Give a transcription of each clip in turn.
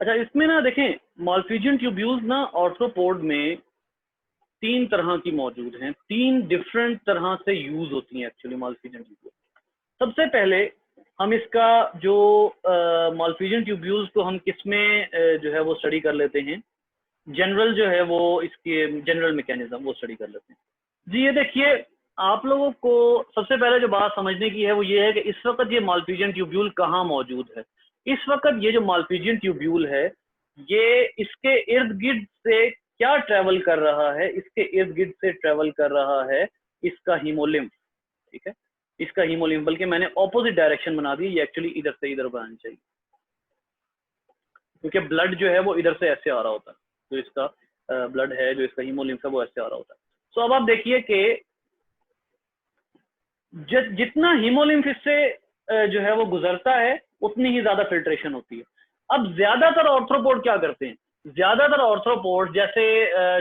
अच्छा, इसमें ना देखें, माल्पीजियन ट्यूब्यूल्स ना ऑर्थ्रोपोड में 3 तरह की मौजूद हैं, 3 डिफरेंट तरह से यूज होती हैं एक्चुअली माल्पीजियन ट्यूब्यूल्स। सबसे पहले हम इसका जो माल्पीजियन ट्यूब्यूल्स को हम किसमें जो है वो स्टडी कर लेते हैं, जनरल जो है वो इसके जनरल मैकेनिज्म वो स्टडी कर लेते हैं। जी ये देखिए, आप लोगों को सबसे पहले जो बात समझने की है वो ये है कि इस वक्त ये माल्पीजियन ट्यूब्यूल कहाँ मौजूद है। इस वक्त ये जो माल्पीजियन ट्यूब्यूल है, ये इसके इर्द गिर्द से क्या ट्रेवल कर रहा है, इसके इर्द गिर्द से ट्रेवल कर रहा है इसका हीमोलिम्फ। ठीक है, इसका हीमोलिम्फ, बल्कि मैंने ऑपोजिट डायरेक्शन बना दी, ये एक्चुअली इधर से इधर बनानी चाहिए, क्योंकि ब्लड जो है वो इधर से ऐसे आ रहा होता है, जो इसका ब्लड है, जो इसका हीमोलिम्फ है वो ऐसे आ रहा होता है। तो अब आप देखिए कि जितना हीमोलिम्फ इससे जो है वो गुजरता है उतनी ही ज्यादा फिल्ट्रेशन होती है। अब ज्यादातर ऑर्थ्रोपोड क्या करते हैं, ज्यादातर ऑर्थ्रोपोड जैसे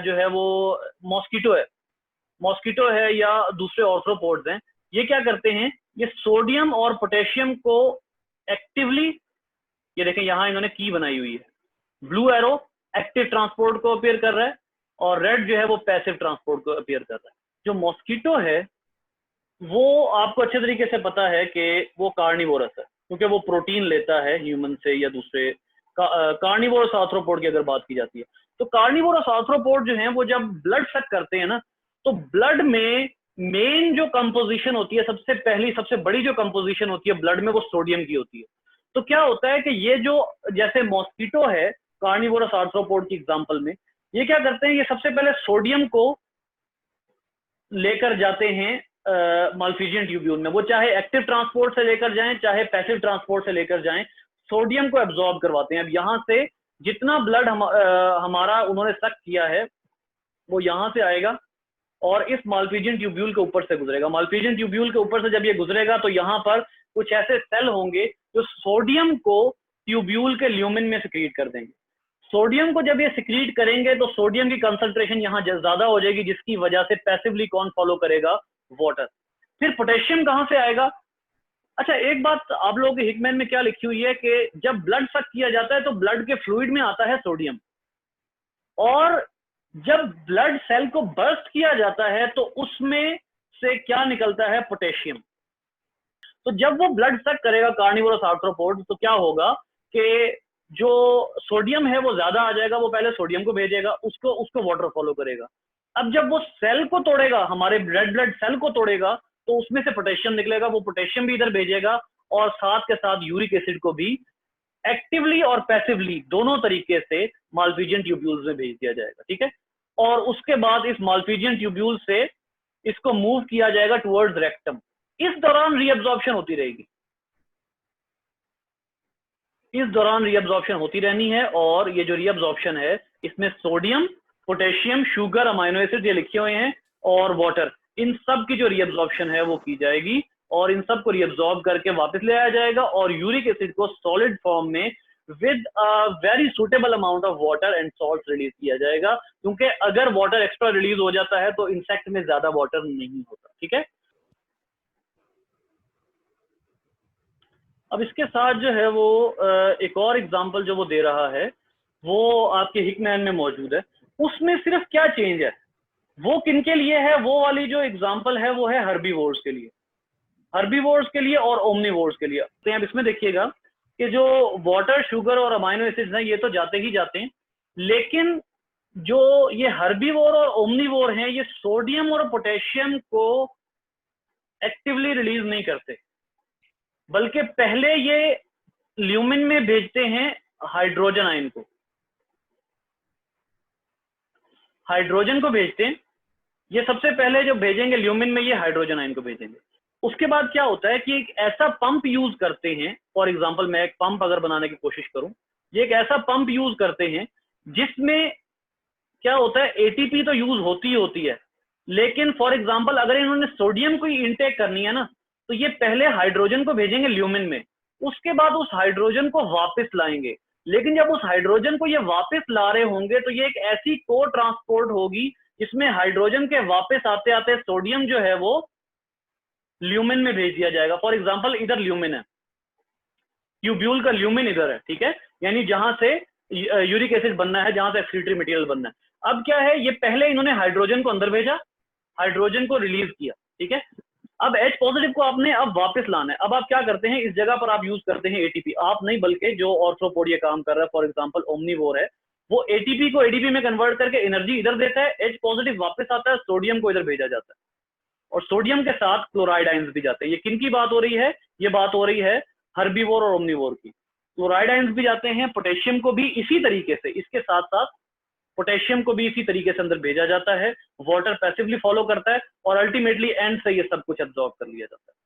जो है वो मॉस्किटो है या दूसरे ऑर्थ्रोपोड्स हैं, ये क्या करते हैं, ये सोडियम और पोटेशियम को एक्टिवली, ये देखें यहां इन्होंने की बनाई हुई है, ब्लू एरो एक्टिव ट्रांसपोर्ट को अपीयर कर रहा है और रेड जो है वो पैसिव ट्रांसपोर्ट को अपीयर कर रहा है। जो मॉस्किटो है वो आपको अच्छे तरीके से पता है कि वो कार्निवोरस है, क्योंकि वो प्रोटीन लेता है ह्यूमन से या दूसरे कार्निवोरस आर्थ्रोपोड की अगर बात की जाती है, तो कार्निवोरस आर्थ्रोपोड जो है वो जब ब्लड सक करते हैं ना, तो ब्लड में मेन जो कंपोजिशन होती है, सबसे पहली सबसे बड़ी जो कंपोजिशन होती है ब्लड में, वो सोडियम की होती है। तो क्या होता है कि ये जो जैसे मॉस्किटो है कार्निवोरस आर्थ्रोपोड की एग्जांपल में, ये क्या करते हैं, ये सबसे पहले सोडियम को लेकर जाते हैं माल्पीजियन ट्यूब्यूल में, वो चाहे एक्टिव ट्रांसपोर्ट से लेकर जाएं चाहे पैसिव ट्रांसपोर्ट से लेकर जाएं, सोडियम को एब्जॉर्ब करवाते हैं। अब यहां से जितना ब्लड हमारा उन्होंने सक किया है वो यहां से आएगा और इस माल्पीजियन ट्यूब्यूल के ऊपर से गुजरेगा। माल्पीजियन ट्यूब्यूल के ऊपर से जब ये गुजरेगा तो यहाँ पर कुछ ऐसे सेल होंगे जो सोडियम को ट्यूब्यूल के ल्यूमेन में सिक्रीट कर देंगे। सोडियम को जब ये सिक्रीट करेंगे तो सोडियम की कंसंट्रेशन यहाँ ज्यादा हो जाएगी, जिसकी वजह से पैसिवली कौन फॉलो करेगा, वाटर। फिर पोटेशियम कहां से आएगा। अच्छा, एक बात आप लोगों के हिकमैन में क्या लिखी हुई है कि जब ब्लड सक किया जाता है तो ब्लड के फ्लूइड में आता है सोडियम, और जब ब्लड सेल को बर्स्ट किया जाता है तो उसमें से क्या निकलता है, पोटेशियम। तो जब वो ब्लड सक करेगा कार्निवोरस आर्थ्रोपोड तो क्या होगा कि जो सोडियम है वो ज्यादा आ जाएगा, वो पहले सोडियम को भेजेगा, उसको वाटर फॉलो करेगा। अब जब वो सेल को तोड़ेगा, हमारे रेड ब्लड सेल को तोड़ेगा, तो उसमें से पोटेशियम निकलेगा, वो पोटेशियम भी इधर भेजेगा और साथ के साथ यूरिक एसिड को भी एक्टिवली और पैसिवली दोनों तरीके से माल्पीजियन ट्यूब्यूल्स में भेज दिया जाएगा। ठीक है, और उसके बाद इस माल्पीजियन ट्यूब्यूल से इसको मूव किया जाएगा टुवर्ड्स रेक्टम। इस दौरान रीअब्जॉर्प्शन होती रहेगी, इस दौरान रीअब्जॉर्प्शन होती रहनी है। और ये जो रीअब्जॉर्प्शन है इसमें sodium, potassium, sugar, amino acid ये लिखे हुए हैं और वाटर, इन सब की जो रीअब्जॉर्प्शन है वो की जाएगी और इन सब को रीअब्जॉर्ब करके वापस ले आया जाएगा और यूरिक एसिड को सॉलिड फॉर्म में with a very suitable amount of water and salt release किया जाएगा, क्योंकि अगर वाटर एक्स्ट्रा रिलीज हो जाता है तो इंसेक्ट में ज्यादा वाटर नहीं होता। ठीक है, अब इसके साथ जो है वो एक और एग्जांपल जो वो दे रहा है वो आपके हिकमैन में मौजूद है। उसमें सिर्फ क्या चेंज है, वो किनके लिए है, वो वाली जो एग्जांपल है वो है हर्बीवोर्स के लिए, हर्बीवोर्स के लिए और ओमनीवोर्स के लिए। तो आप इसमें देखिएगा कि जो वाटर, शुगर और अमाइनो एसिड्स हैं ये तो जाते ही जाते हैं, लेकिन जो ये हर्बीवोर और ओमनीवोर हैं ये सोडियम और पोटेशियम को एक्टिवली रिलीज नहीं करते, बल्कि पहले ये ल्यूमिन में भेजते हैं हाइड्रोजन आयन को, हाइड्रोजन को भेजते हैं। ये सबसे पहले जो भेजेंगे ल्यूमिन में, ये हाइड्रोजन आयन को भेजेंगे। उसके बाद क्या होता है कि एक ऐसा पंप यूज करते हैं, फॉर एग्जांपल मैं एक पंप अगर बनाने की कोशिश करूं, ये एक ऐसा पंप यूज करते हैं जिसमें क्या होता है, एटीपी तो यूज होती है, लेकिन फॉर एग्जांपल अगर इन्होंने सोडियम को इनटेक करनी है ना, तो ये पहले हाइड्रोजन को भेजेंगे ल्यूमिन में, उसके बाद उस हाइड्रोजन को वापस लाएंगे। लेकिन जब उस हाइड्रोजन को ये वापस ला रहे होंगे तो ये एक ऐसी को ट्रांसपोर्ट होगी जिसमें हाइड्रोजन के वापस आते आते सोडियम जो है वो ल्यूमिन में भेज दिया जाएगा। फॉर एग्जांपल इधर ल्यूमिन है, ट्यूब्यूल का ल्यूमिन इधर है, ठीक है, यानी जहां से यूरिक एसिड बनना है, जहां से एक्सक्रीटरी मटेरियल बनना है। अब क्या है, ये पहले इन्होंने हाइड्रोजन को अंदर भेजा, हाइड्रोजन को रिलीज किया, ठीक है। अब H पॉजिटिव को आपने अब वापस लाना है। अब आप क्या करते हैं, इस जगह पर आप यूज करते हैं एटीपी। आप नहीं, बल्कि जो ऑर्थ्रोपोड ये काम कर रहा है, फॉर एग्जांपल ओमनीवोर है, वो एटीपी को एडीपी में कन्वर्ट करके एनर्जी इधर देता है, H पॉजिटिव वापस आता है, सोडियम को इधर भेजा जाता है, और सोडियम के साथ क्लोराइड आयंस भी जाते हैं। ये किन की बात हो रही है, ये बात हो रही है हर्बीवोर और ओमनीवोर की। क्लोराइड आयंस भी जाते हैं, पोटेशियम को भी इसी तरीके से, इसके साथ साथ पोटेशियम को भी इसी तरीके से अंदर भेजा जाता है। वाटर पैसिवली फॉलो करता है, और अल्टीमेटली एंड से ये सब कुछ एब्जॉर्ब कर लिया जाता है।